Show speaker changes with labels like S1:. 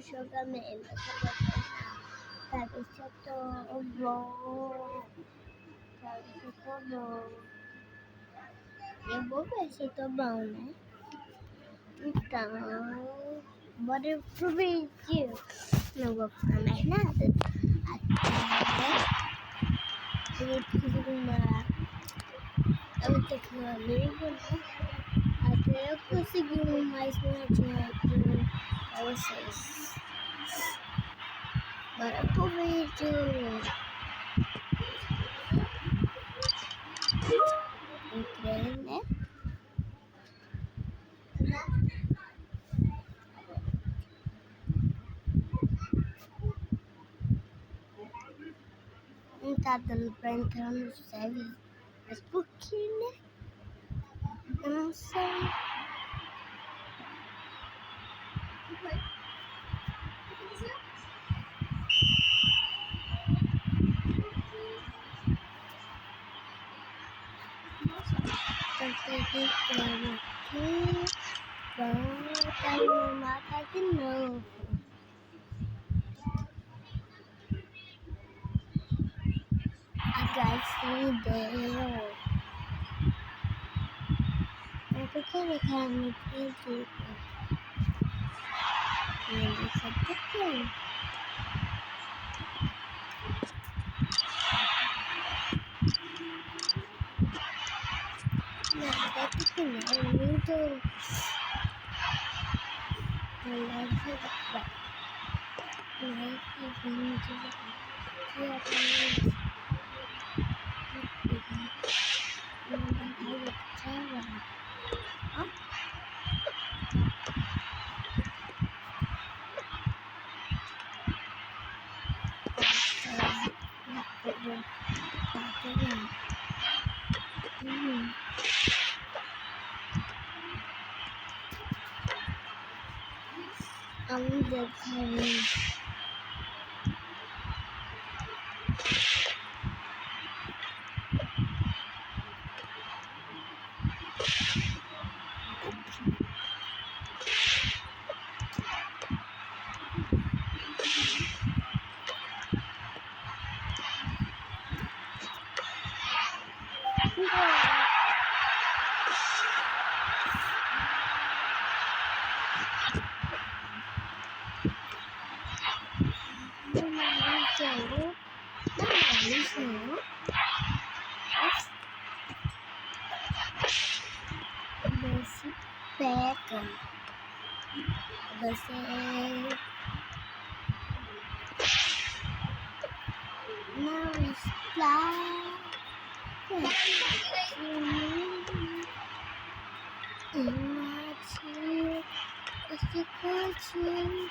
S1: Jogamento Sabe se eu tô bom, sabe se eu tô bom. Eu vou ver se eu tô bom, né? Então, bora pro vídeo. Não vou falar mais nada. Até eu preciso arrumar. Eu vou ter que ir ao livro, né? Até eu conseguir mais minutinho aqui pra vocês. Bora pro vídeo. Entrei, né? Não tá dando pra entrar no server. Mas por que, né? Eu não sei. Tô tentando aqui. Volta no mapa de novo. Agora sim deu. Mas por que ele quer me pedir? Eu não sei por quê. Não, até porque não. É muito. Melhor jogar. Melhor que vídeo. Que apenas. Ainda tem. Você pega, você não está imagina esse cantinho.